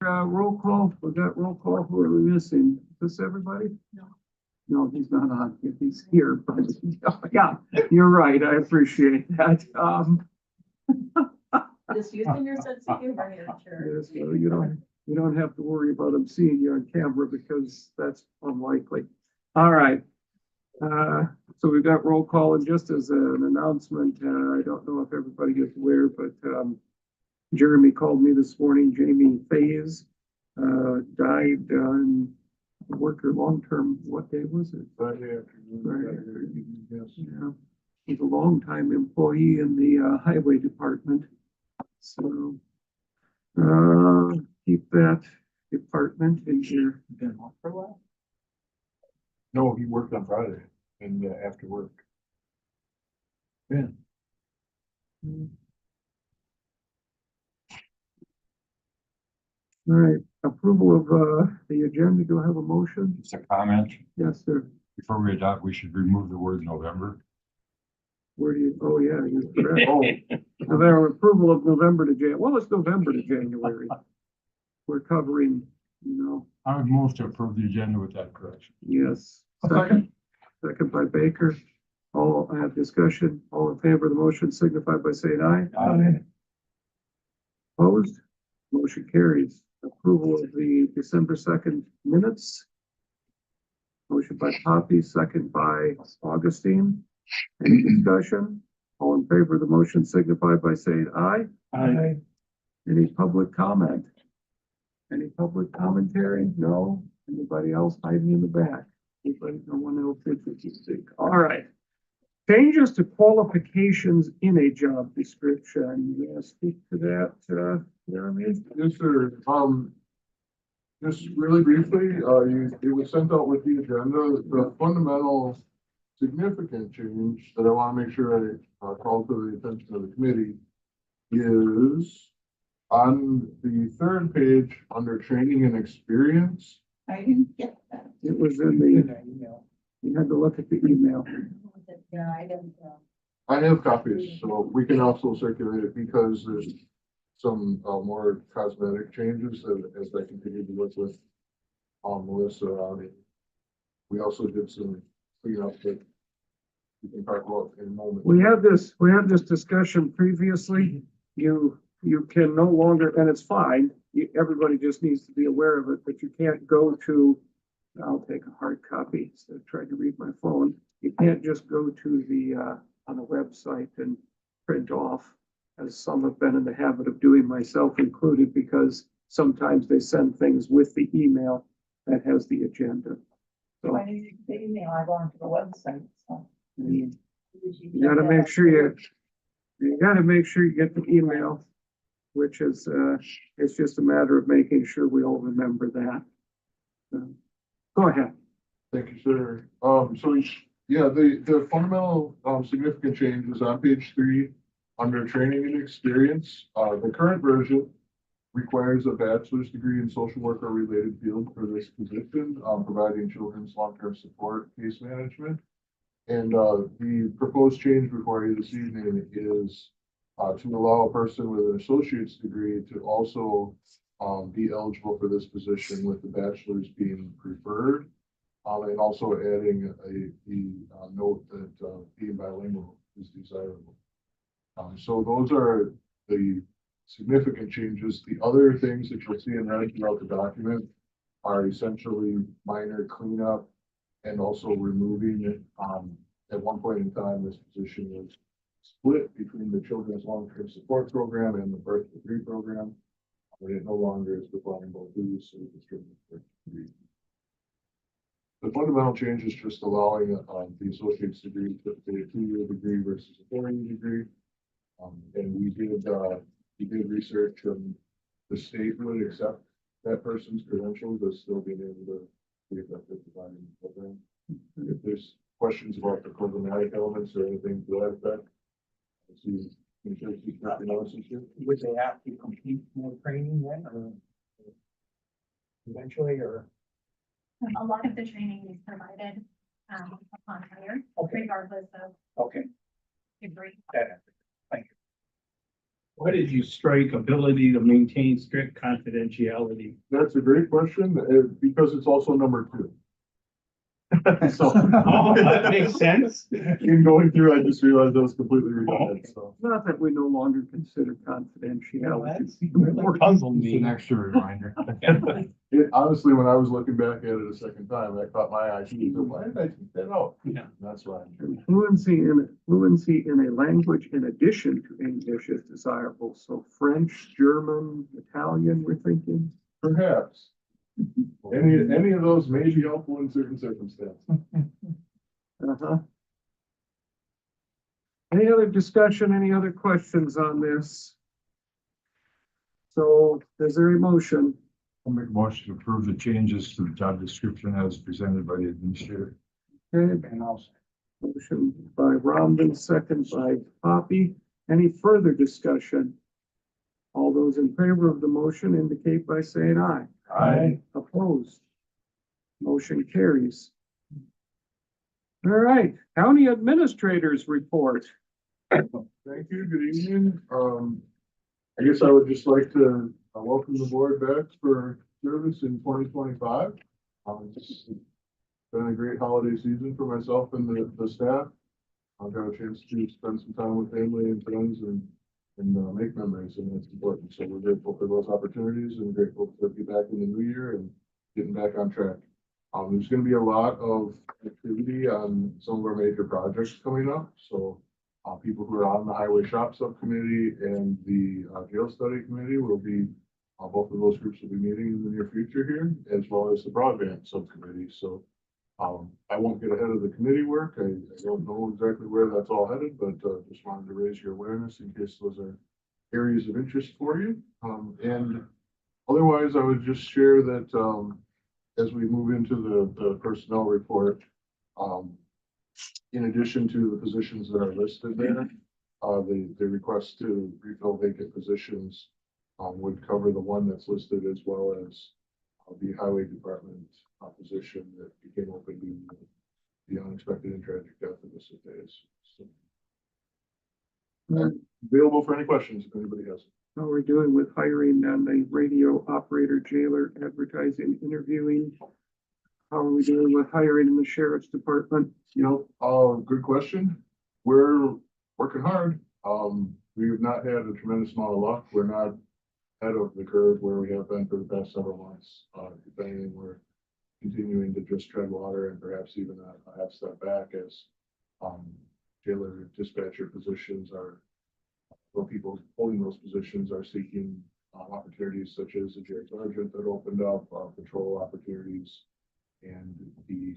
roll call. We got roll call. Who are we missing? Is this everybody? No. No, he's not on. He's here, but yeah, you're right. I appreciate that. Just using your sense of humor here, sure. Yes, well, you don't have to worry about him seeing you on camera because that's unlikely. All right. So we've got roll call, and just as an announcement, I don't know if everybody is aware, but Jeremy called me this morning. Jamie Faze died on worker long-term. What day was it? Friday afternoon. Yes. Yeah, he's a longtime employee in the highway department. So keep that department in your. Been off for a while? No, he worked on Friday and after work. Yeah. All right, approval of the agenda. Do I have a motion? Just a comment, Yes, sir. before we adopt, we should remove the word November. Where do you, oh, yeah, you're correct. Oh, November, approval of November to Jan, well, it's November to January. We're covering, I would move to approve the agenda with that correction. yes. Second by Baker. All have discussion. All in favor of the motion signify by saying aye. Aye. Opposed? Motion carries. Approval of the December 2nd minutes. Motion by Poppy, second by Augustine. Any discussion? All in favor of the motion signify by saying aye. Aye. Any public comment? Any public commentary? No? Anybody else hiding in the back? Anybody? No one else interested to speak? All right. Changes to qualifications in a job description. You want to speak to that, Jeremy? Yes, sir. Just really briefly, it was sent out with the agenda. The fundamental significant change that I want to make sure I call to the attention of the committee is on the third page under training and experience. I didn't get that. It was in the email. You had to look at the email. Yeah, I didn't. I have copies, so we can also circulate it because there's some more cosmetic changes that as I continue to work with Melissa on it. We also did some cleanup that we can talk about in a moment. We had this discussion previously. You can no longer, and it's fine. Everybody just needs to be aware of it, but you can't go to, I'll take a hard copy instead of trying to read my phone. You can't just go to the, on the website and print off, as some have been in the habit of doing, myself included, because sometimes they send things with the email that has the agenda. So Why didn't you get the email? I go onto the website, so. you gotta make sure you gotta make sure you get the email, which is, it's just a matter of making sure we all remember that. Go ahead. Thank you, sir. So yeah, the fundamental significant change is on page 3 under training and experience. The current version requires a bachelor's degree in social work or related field for this position, providing children's long-term support case management. And the proposed change before you this evening is to allow a person with an associate's degree to also be eligible for this position, with the bachelor's being preferred. And also adding a note that being bilingual is desirable. So those are the significant changes. The other things that you'll see in red throughout the document are essentially minor cleanup and also removing it. At one point in time, this position was split between the Children's Long-Term Support Program and the Birth Degree Program. But it no longer is performing both duties, so it's strict birth degree. The fundamental change is just allowing the associate's degree to be a 2-year degree versus a 4-year degree. And we did research, and the state would accept that person's credentials as still being able to be effective providing the program. If there's questions about the programmatic elements or anything to that effect, would they have to complete more training then, or eventually, or? A lot of the training is provided upon hire, Okay. regardless of Okay, degree. that, thank you. did you strike ability to maintain strict confidentiality? That's a great question, because it's also number 2. So. Oh, that makes sense. In going through, I just realized that was completely redundant, so. Not that we no longer consider confidentiality. That's really puzzled It's an me. extra reminder. Honestly, when I was looking back at it a second time, that caught my eye too. So why did I take that out? Yeah. That's why. And fluency in a language in addition to English is desirable. So French, German, Italian, we're thinking. Perhaps. Any of those may be helpful in certain circumstances. Uh-huh. Any other discussion, any other questions on this? So is there a motion? I'll make a motion to approve the changes to the job description as presented by the administrator. Okay, And also, motion by Romden, second by Poppy. Any further discussion? All those in favor of the motion indicate by saying aye. Aye. Opposed? Motion carries. All right, county administrators report. Thank you. Good evening. I guess I would just like to welcome the board back for service in 2025. It's been a great holiday season for myself and the staff. I've got a chance to spend some time with family and friends and make memories, and that's important. So we're grateful for those opportunities and grateful to be back in the new year and getting back on track. There's going to be a lot of activity on some of our major projects coming up. So people who are on the highway shop subcommittee and the jail study committee will be, both of those groups will be meeting in the near future here, as well as the broadband subcommittee. So I won't get ahead of the committee work. I don't know exactly where that's all headed, but just wanted to raise your awareness in case those are areas of interest for you. And otherwise, I would just share that as we move into the personnel report, in addition to the positions that are listed there, the request to refill vacant positions would cover the one that's listed, as well as the highway department position that became open due to the unexpected and tragic death of Mr. Days. So, available for any questions if anybody has. How we're doing with hiring on the radio operator, jailer, advertising, interviewing? How are we doing with hiring in the sheriff's department? Good question. We're working hard. We have not had a tremendous amount of luck. We're not ahead of the curve where we have been for the past several months. If anything, we're continuing to just tread water and perhaps even a half step back as jailer dispatcher positions are, or people holding those positions are seeking opportunities such as the jail sergeant that opened up, patrol opportunities, and the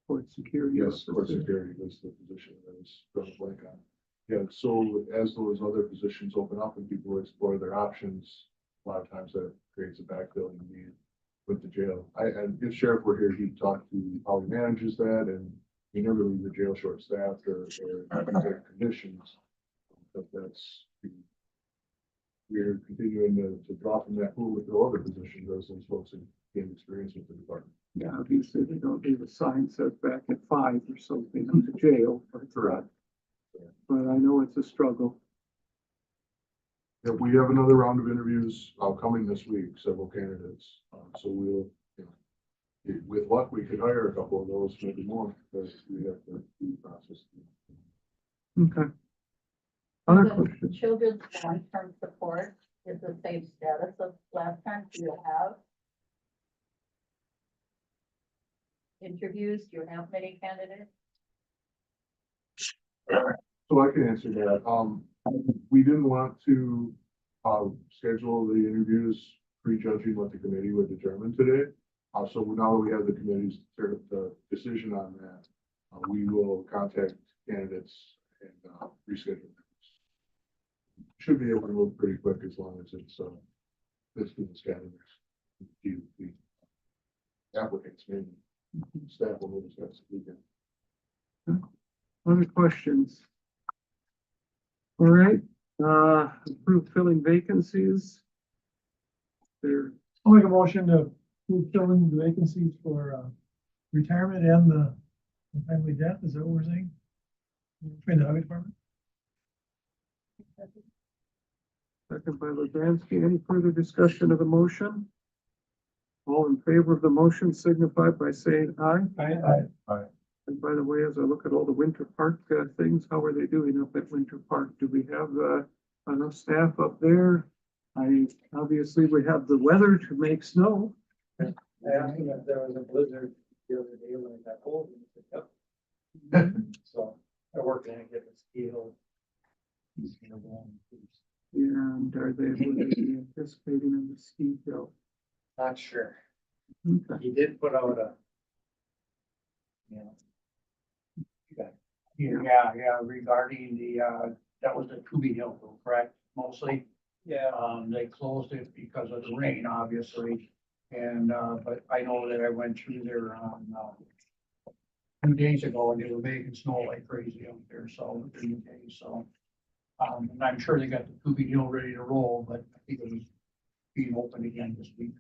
Court security. yes, court officer. security was the position that was going blank on. Yeah, so as those other positions open up and people explore their options, a lot of times that creates a backfilling need with the jail. And if sheriff were here, he'd talk to how he manages that, and he never leaves the jail short staffed or in conditions. But that's, we're continuing to draw from that pool with the other positions as those folks gain experience with the department. Yeah, obviously they don't leave a sign set back at 5 or something in the jail. Correct. But I know it's a struggle. Yeah, we have another round of interviews coming this week, several candidates. So we'll, with luck, we could hire a couple of those, maybe more, because we have to do the process. Okay. Other The questions? children's long-term support is the same status of last time. Do you have interviews? Do you have many candidates? So I can answer that. We didn't want to schedule the interviews prejudging what the committee would determine today. So now that we have the committee's decision on that, we will contact candidates and reschedule. Should be able to move pretty quick as long as it's students candidates. The applicants, maybe staff will move as fast as we can. Other questions? All right, approve filling vacancies. There, I'll make a motion to approve filling the vacancies for retirement and the family death. Is that what we're saying? Between the highway department? Second by Lubanski. Any further discussion of the motion? All in favor of the motion signify by saying aye. I, And by the way, as I look at all the Winter Park things, how are they doing up at Winter Park? Do we have enough staff up there? Obviously, we have the weather to make snow. I asked him if there was a blizzard the other day when it got cold, and he said, yep. So I worked in it, get the ski hill. And are they anticipating in the ski hill? Not sure. Okay. He did put out a. Yeah, regarding the, that was the Kubi Hill, correct, mostly? Yeah. They closed it because of the rain, obviously, and, but I know that I went through there on, 2 days ago, and they were making snow like crazy out there, so, during the day, so. And I'm sure they got the Kubi Hill ready to roll, but I think it was being opened again this week.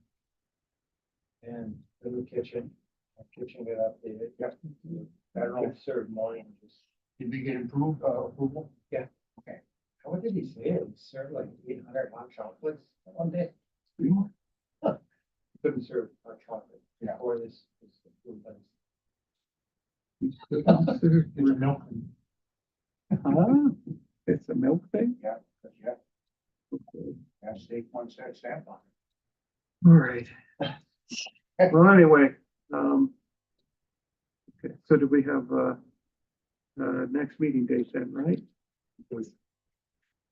And the new kitchen got updated. Yep. I don't know. Served morning, just. Did we get improved, approval? Yeah. Okay. What did he say? It served like 800 hot chocolates one day. Couldn't serve hot chocolate. Yeah. Before this. It's a milk. It's a milk thing? Yeah, yeah. Yeah, steak one set stamp on All right. Well, anyway, okay, so do we have, next meeting date then, right?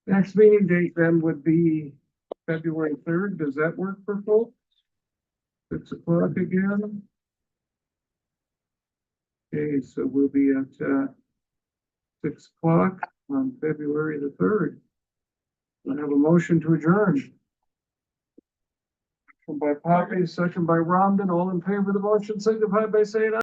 Next meeting date then would be February 3rd. Does that work for folks? 6 o'clock again? Okay, so we'll be at, 6 o'clock on February the 3rd. We'll have a motion to adjourn. By Poppy, second by Rondon, all in favor of the motion, signify by saying aye.